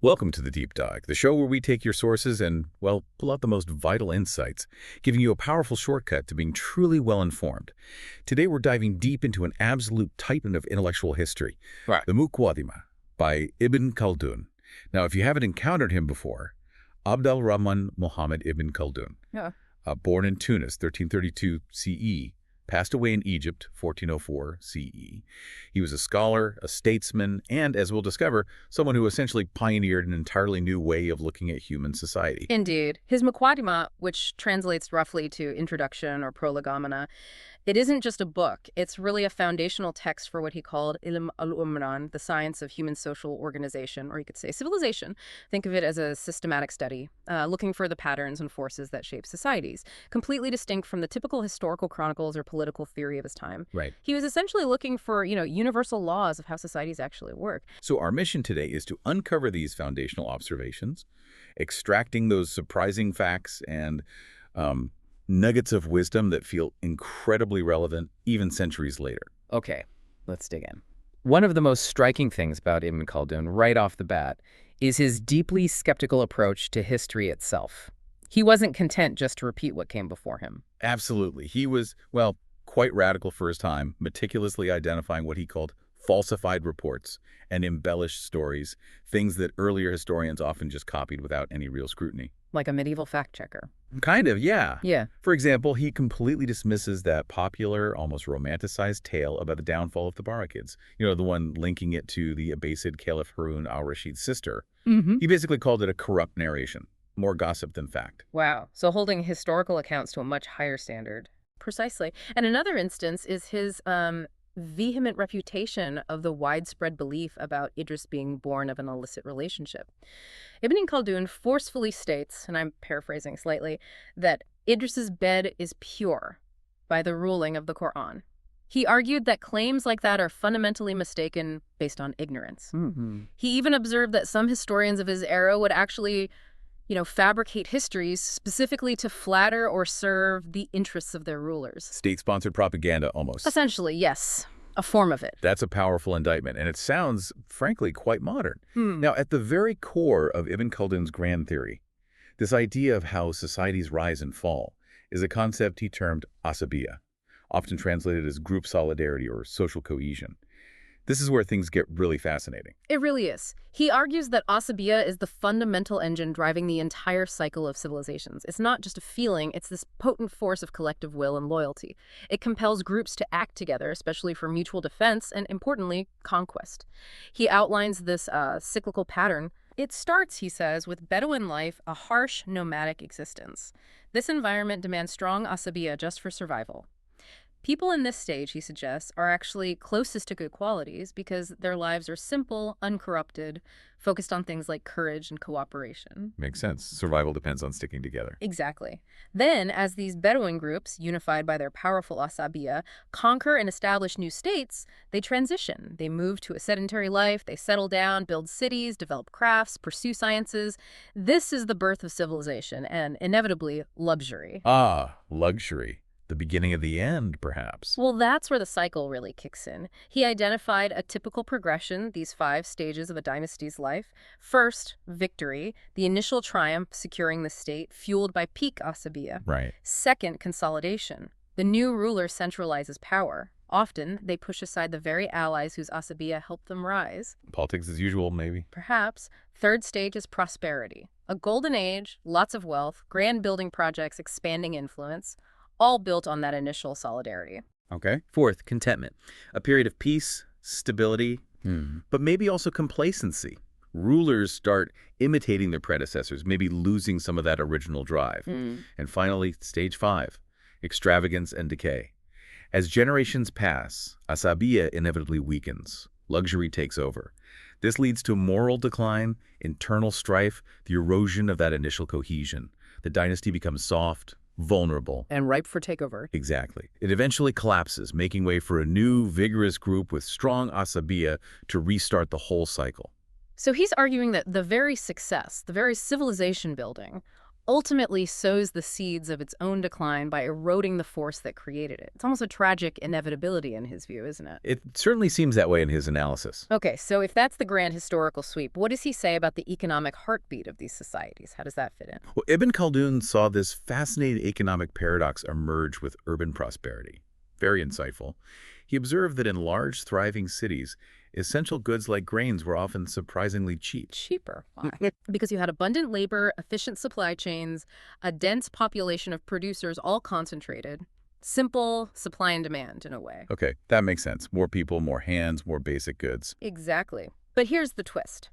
Welcome to the Deep Dive, the show where we take your sources and, well, pull out the most vital insights, giving you a powerful shortcut to being truly well-informed. Today we're diving deep into an absolute titan of intellectual history, Right. the Muqaddimah by Ibn Khaldun. Now, if you haven't encountered him before, Abderahmane Mohamed Ibn Khaldun, Yeah. born in Tunis, 1332 CE, passed away in Egypt, 1404 CE. He was a scholar, a statesman, and, as we'll discover, someone who essentially pioneered an entirely new way of looking at human society. Indeed. His Muqaddimah, which translates roughly to introduction or prolegomena, it isn't just a book. It's really a foundational text for what he called al-Umran, the science of human social organization, or you could say civilization. Think of it as a systematic study, looking for the patterns and forces that shape societies, completely distinct from the typical historical chronicles or political theory of his time. Right. He was essentially looking for, universal laws of how societies actually work. So our mission today is to uncover these foundational observations, extracting those surprising facts and nuggets of wisdom that feel incredibly relevant even centuries later. Okay, let's dig in. One of the most striking things about Ibn Khaldun right off the bat is his deeply skeptical approach to history itself. He wasn't content just to repeat what came before him. Absolutely. He was, well, quite radical for his time, meticulously identifying what he called falsified reports and embellished stories, things that earlier historians often just copied without any real scrutiny. Like a medieval fact checker. Kind of, yeah. Yeah. For example, he completely dismisses that popular, almost romanticized tale about the downfall of the Barrakids. The one linking it to the Abbasid Caliph Harun al-Rashid's sister. Mm-hmm. He basically called it a corrupt narration, more gossip than fact. Wow. So holding historical accounts to a much higher standard. Precisely. And another instance is his vehement refutation of the widespread belief about Idris being born of an illicit relationship. Ibn Khaldun forcefully states, and I'm paraphrasing slightly, that Idris's bed is pure by the ruling of the Quran. He argued that claims like that are fundamentally mistaken based on ignorance. Mm-hmm. He even observed that some historians of his era would actually fabricate histories specifically to flatter or serve the interests of their rulers. State-sponsored propaganda, almost. Essentially, yes. A form of it. That's a powerful indictment, and it sounds, frankly, quite modern. Now, at the very core of Ibn Khaldun's grand theory, this idea of how societies rise and fall is a concept he termed Asabiyyah, often translated as group solidarity or social cohesion. This is where things get really fascinating. It really is. He argues that Asabiyya is the fundamental engine driving the entire cycle of civilizations. It's not just a feeling, it's this potent force of collective will and loyalty. It compels groups to act together, especially for mutual defense and, importantly, conquest. He outlines this cyclical pattern. It starts, he says, with Bedouin life, a harsh, nomadic existence. This environment demands strong Asabiyya just for survival. People in this stage, he suggests, are actually closest to good qualities because their lives are simple, uncorrupted, focused on things like courage and cooperation. Makes sense. Survival depends on sticking together. Exactly. Then, as these Bedouin groups, unified by their powerful Asabiyya, conquer and establish new states, they transition. They move to a sedentary life, they settle down, build cities, develop crafts, pursue sciences. This is the birth of civilization and, inevitably, luxury. Ah, luxury. The beginning of the end, perhaps. Well, that's where the cycle really kicks in. He identified a typical progression, these 5 stages of a dynasty's life. First, victory, the initial triumph securing the state, fueled by peak Asabiyya. Right. Second, consolidation. The new ruler centralizes power. Often, they push aside the very allies whose Asabiyya helped them rise. Politics as usual, maybe. Perhaps. Third stage is prosperity. A golden age, lots of wealth, grand building projects, expanding influence, all built on that initial solidarity. Okay. Fourth, contentment. A period of peace, stability, but maybe also complacency. Rulers start imitating their predecessors, maybe losing some of that original drive. And finally, stage 5, extravagance and decay. As generations pass, Asabiyya inevitably weakens. Luxury takes over. This leads to moral decline, internal strife, the erosion of that initial cohesion. The dynasty becomes soft, vulnerable. And ripe for takeover. Exactly. It eventually collapses, making way for a new, vigorous group with strong Asabiyya to restart the whole cycle. So he's arguing that the very success, the very civilization building, ultimately sows the seeds of its own decline by eroding the force that created it. It's almost a tragic inevitability in his view, isn't it? It certainly seems that way in his analysis. Okay, so if that's the grand historical sweep, what does he say about the economic heartbeat of these societies? How does that fit in? Well, Ibn Khaldun saw this fascinating economic paradox emerge with urban prosperity. Very insightful. He observed that in large, thriving cities, essential goods like grains were often surprisingly cheap. Cheaper. Why? Because you had abundant labor, efficient supply chains, a dense population of producers all concentrated. Simple supply and demand in a way. Okay, that makes sense. More people, more hands, more basic goods. Exactly. But here's the twist.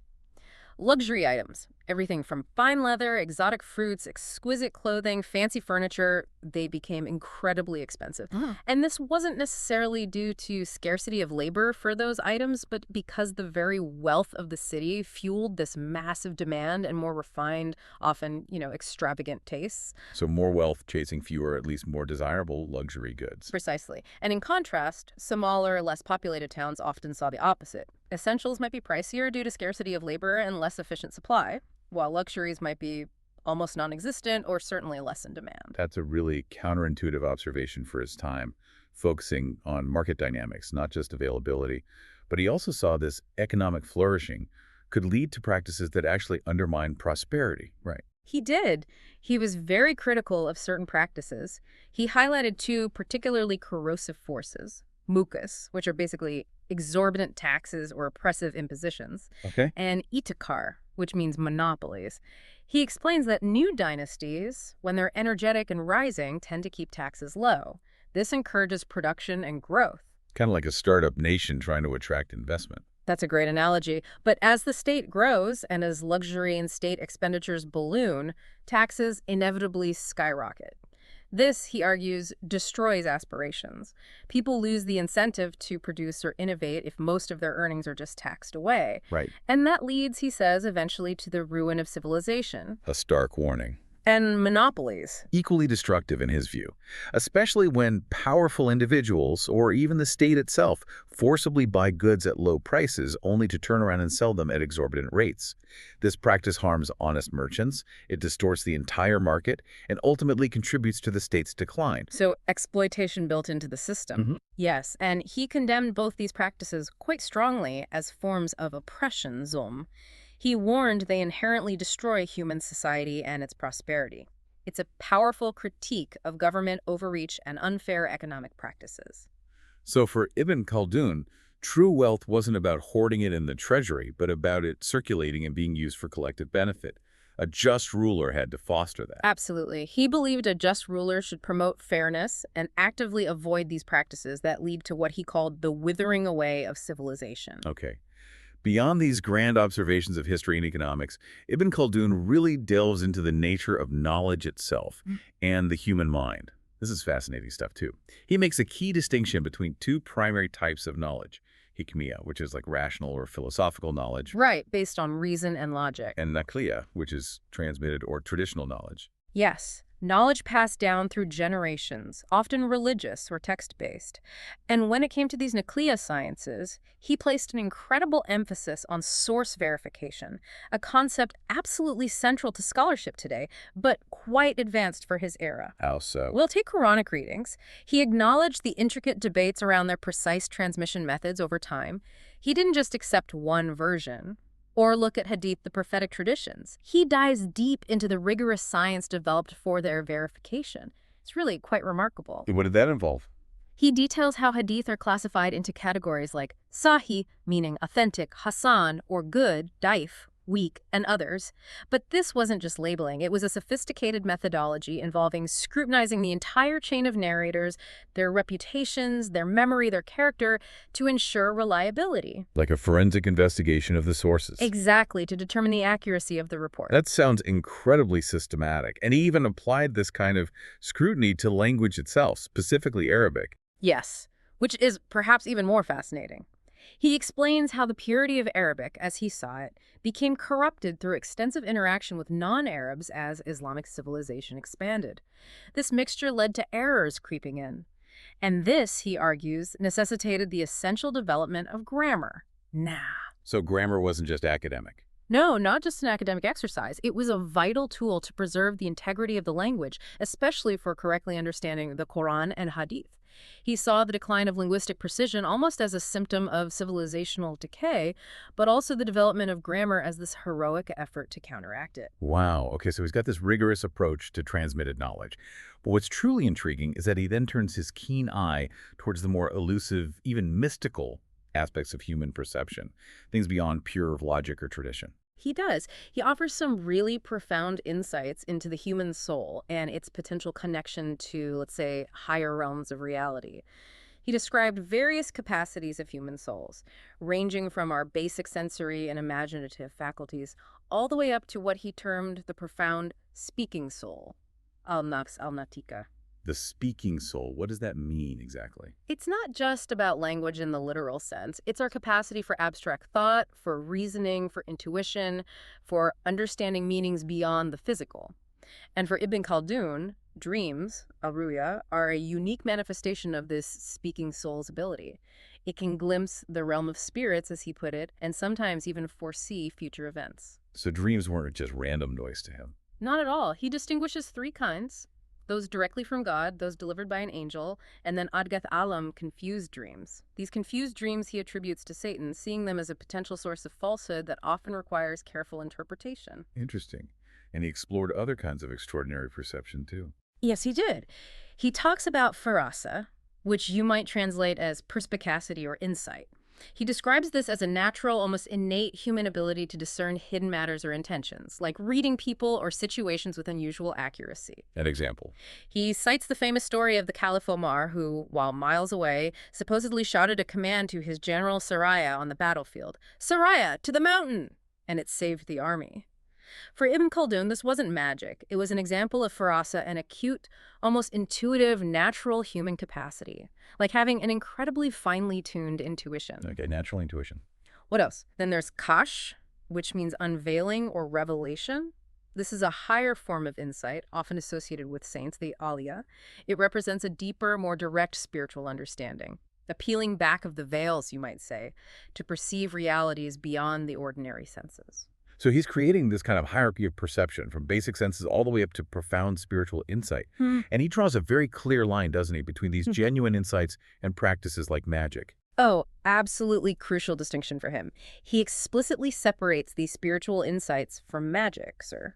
Luxury items, everything from fine leather, exotic fruits, exquisite clothing, fancy furniture, they became incredibly expensive. And this wasn't necessarily due to scarcity of labor for those items, but because the very wealth of the city fueled this massive demand and more refined, often, extravagant tastes. So more wealth chasing fewer, at least more desirable luxury goods. Precisely. And in contrast, smaller, less populated towns often saw the opposite. Essentials might be pricier due to scarcity of labor and less efficient supply, while luxuries might be almost non-existent or certainly less in demand. That's a really counterintuitive observation for his time, focusing on market dynamics, not just availability. But he also saw this economic flourishing could lead to practices that actually undermine prosperity. Right. He did. He was very critical of certain practices. He highlighted two particularly corrosive forces: mukas, which are basically exorbitant taxes or oppressive impositions, and itikar, which means monopolies. He explains that new dynasties, when they're energetic and rising, tend to keep taxes low. This encourages production and growth. Kind of like a startup nation trying to attract investment. That's a great analogy. But as the state grows and as luxury and state expenditures balloon, taxes inevitably skyrocket. This, he argues, destroys aspirations. People lose the incentive to produce or innovate if most of their earnings are just taxed away. Right. And that leads, he says, eventually to the ruin of civilization. A stark warning. And monopolies. Equally destructive in his view, especially when powerful individuals, or even the state itself, forcibly buy goods at low prices only to turn around and sell them at exorbitant rates. This practice harms honest merchants, it distorts the entire market, and ultimately contributes to the state's decline. So exploitation built into the system. Yes, and he condemned both these practices quite strongly as forms of oppression, zulm. He warned they inherently destroy human society and its prosperity. It's a powerful critique of government overreach and unfair economic practices. So for Ibn Khaldun, true wealth wasn't about hoarding it in the treasury, but about it circulating and being used for collective benefit. A just ruler had to foster that. Absolutely. He believed a just ruler should promote fairness and actively avoid these practices that lead to what he called the withering away of civilization. Okay. Beyond these grand observations of history and economics, Ibn Khaldun really delves into the nature of knowledge itself and the human mind. This is fascinating stuff, too. He makes a key distinction between two primary types of knowledge: hikmiyah, which is like rational or philosophical knowledge. Right, based on reason and logic. And naqliyah, which is transmitted or traditional knowledge. Yes. Knowledge passed down through generations, often religious or text-based. And when it came to these naqliyah sciences, he placed an incredible emphasis on source verification, a concept absolutely central to scholarship today, but quite advanced for his era. How so? Well, take Quranic readings. He acknowledged the intricate debates around their precise transmission methods over time. He didn't just accept one version. Or look at Hadith, the prophetic traditions. He dives deep into the rigorous science developed for their verification. It's really quite remarkable. What did that involve? He details how Hadith are classified into categories like Sahih, meaning authentic, Hasan, or good, Daif, weak, and others. But this wasn't just labeling. It was a sophisticated methodology involving scrutinizing the entire chain of narrators, their reputations, their memory, their character, to ensure reliability. Like a forensic investigation of the sources. Exactly, to determine the accuracy of the report. That sounds incredibly systematic. And he even applied this kind of scrutiny to language itself, specifically Arabic. Yes, which is perhaps even more fascinating. He explains how the purity of Arabic, as he saw it, became corrupted through extensive interaction with non-Arabs as Islamic civilization expanded. This mixture led to errors creeping in. And this, he argues, necessitated the essential development of grammar. So grammar wasn't just academic. No, not just an academic exercise. It was a vital tool to preserve the integrity of the language, especially for correctly understanding the Quran and Hadith. He saw the decline of linguistic precision almost as a symptom of civilizational decay, but also the development of grammar as this heroic effort to counteract it. Wow. Okay, so he's got this rigorous approach to transmitted knowledge. But what's truly intriguing is that he then turns his keen eye towards the more elusive, even mystical aspects of human perception, things beyond pure logic or tradition. He does. He offers some really profound insights into the human soul and its potential connection to, let's say, higher realms of reality. He described various capacities of human souls, ranging from our basic sensory and imaginative faculties all the way up to what he termed the profound speaking soul, al-nafs al-natika. The speaking soul, what does that mean exactly? It's not just about language in the literal sense. It's our capacity for abstract thought, for reasoning, for intuition, for understanding meanings beyond the physical. And for Ibn Khaldun, dreams, al-ruya, are a unique manifestation of this speaking soul's ability. It can glimpse the realm of spirits, as he put it, and sometimes even foresee future events. So dreams weren't just random noise to him. Not at all. He distinguishes three kinds: those directly from God, those delivered by an angel, and then Adgath Alam, confused dreams. These confused dreams he attributes to Satan, seeing them as a potential source of falsehood that often requires careful interpretation. Interesting. And he explored other kinds of extraordinary perception, too. Yes, he did. He talks about farasa, which you might translate as perspicacity or insight. He describes this as a natural, almost innate human ability to discern hidden matters or intentions, like reading people or situations with unusual accuracy. An example. He cites the famous story of the Caliph Omar, who, while miles away, supposedly shouted a command to his general Saraya on the battlefield, "Saraya, to the mountain!" And it saved the army. For Ibn Khaldun, this wasn't magic. It was an example of farasa, an acute, almost intuitive, natural human capacity, like having an incredibly finely tuned intuition. Okay, natural intuition. What else? Then there's kash, which means unveiling or revelation. This is a higher form of insight, often associated with saints, the aliyah. It represents a deeper, more direct spiritual understanding, a peeling back of the veils, you might say, to perceive realities beyond the ordinary senses. So he's creating this kind of hierarchy of perception from basic senses all the way up to profound spiritual insight. And he draws a very clear line, doesn't he, between these genuine insights and practices like magic. Oh, absolutely crucial distinction for him. He explicitly separates these spiritual insights from magic, sir.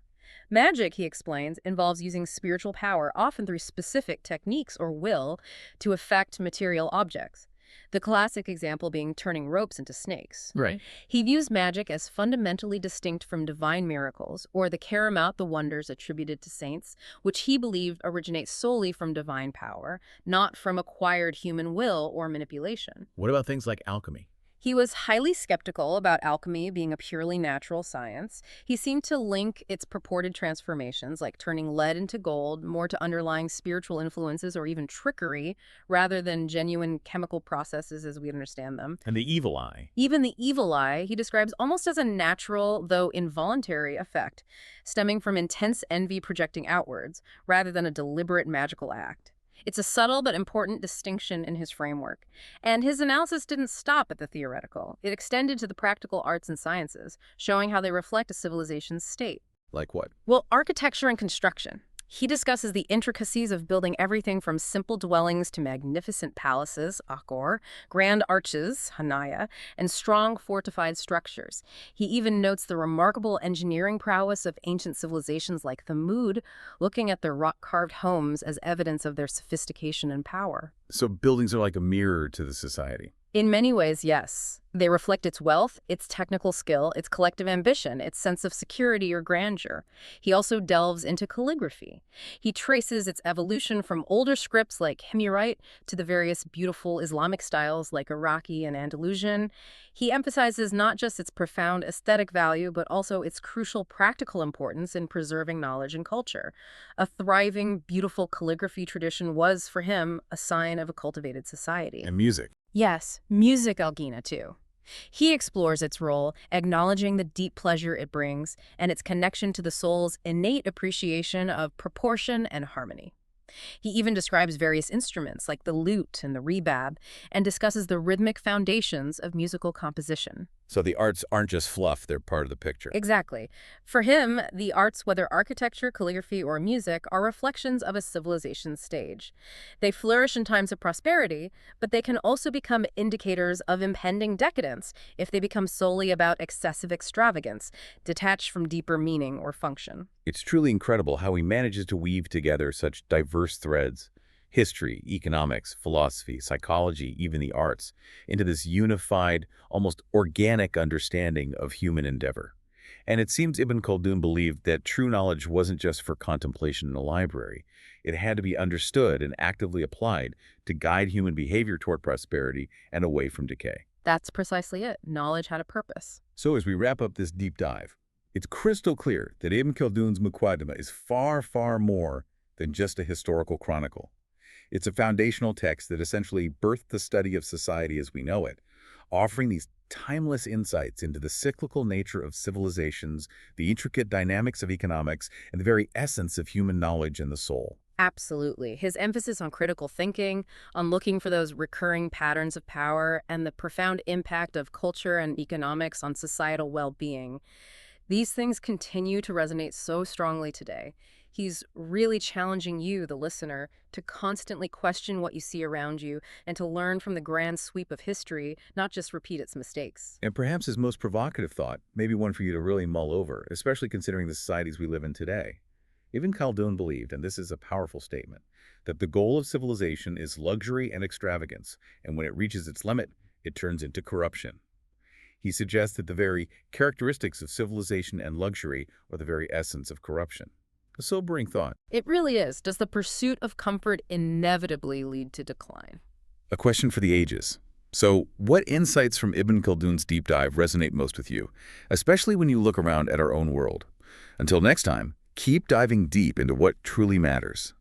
Magic, he explains, involves using spiritual power, often through specific techniques or will, to affect material objects. The classic example being turning ropes into snakes. Right. He views magic as fundamentally distinct from divine miracles, or the karamat, the wonders attributed to saints, which he believed originate solely from divine power, not from acquired human will or manipulation. What about things like alchemy? He was highly skeptical about alchemy being a purely natural science. He seemed to link its purported transformations, like turning lead into gold, more to underlying spiritual influences or even trickery, rather than genuine chemical processes as we understand them. And the evil eye. Even the evil eye he describes almost as a natural, though involuntary, effect, stemming from intense envy projecting outwards, rather than a deliberate magical act. It's a subtle but important distinction in his framework. And his analysis didn't stop at the theoretical. It extended to the practical arts and sciences, showing how they reflect a civilization's state. Like what? Well, architecture and construction. He discusses the intricacies of building everything from simple dwellings to magnificent palaces, akor, grand arches, hanaya, and strong fortified structures. He even notes the remarkable engineering prowess of ancient civilizations like Thamud, looking at their rock-carved homes as evidence of their sophistication and power. So buildings are like a mirror to the society. In many ways, yes. They reflect its wealth, its technical skill, its collective ambition, its sense of security or grandeur. He also delves into calligraphy. He traces its evolution from older scripts like Himyarite to the various beautiful Islamic styles like Iraqi and Andalusian. He emphasizes not just its profound aesthetic value, but also its crucial practical importance in preserving knowledge and culture. A thriving, beautiful calligraphy tradition was, for him, a sign of a cultivated society. And music. Yes, music Algina too. He explores its role, acknowledging the deep pleasure it brings and its connection to the soul's innate appreciation of proportion and harmony. He even describes various instruments like the lute and the rebab and discusses the rhythmic foundations of musical composition. So the arts aren't just fluff, they're part of the picture. Exactly. For him, the arts, whether architecture, calligraphy, or music, are reflections of a civilization's stage. They flourish in times of prosperity, but they can also become indicators of impending decadence if they become solely about excessive extravagance, detached from deeper meaning or function. It's truly incredible how he manages to weave together such diverse threads, history, economics, philosophy, psychology, even the arts, into this unified, almost organic understanding of human endeavor. And it seems Ibn Khaldun believed that true knowledge wasn't just for contemplation in a library. It had to be understood and actively applied to guide human behavior toward prosperity and away from decay. That's precisely it. Knowledge had a purpose. So as we wrap up this deep dive, it's crystal clear that Ibn Khaldun's Muqaddimah is far, far more than just a historical chronicle. It's a foundational text that essentially birthed the study of society as we know it, offering these timeless insights into the cyclical nature of civilizations, the intricate dynamics of economics, and the very essence of human knowledge and the soul. Absolutely. His emphasis on critical thinking, on looking for those recurring patterns of power, and the profound impact of culture and economics on societal well-being. These things continue to resonate so strongly today. He's really challenging you, the listener, to constantly question what you see around you and to learn from the grand sweep of history, not just repeat its mistakes. And perhaps his most provocative thought, maybe one for you to really mull over, especially considering the societies we live in today. Ibn Khaldun believed, and this is a powerful statement, that the goal of civilization is luxury and extravagance, and when it reaches its limit, it turns into corruption. He suggests that the very characteristics of civilization and luxury are the very essence of corruption. A sobering thought. It really is. Does the pursuit of comfort inevitably lead to decline? A question for the ages. So, what insights from Ibn Khaldun's deep dive resonate most with you, especially when you look around at our own world? Until next time, keep diving deep into what truly matters.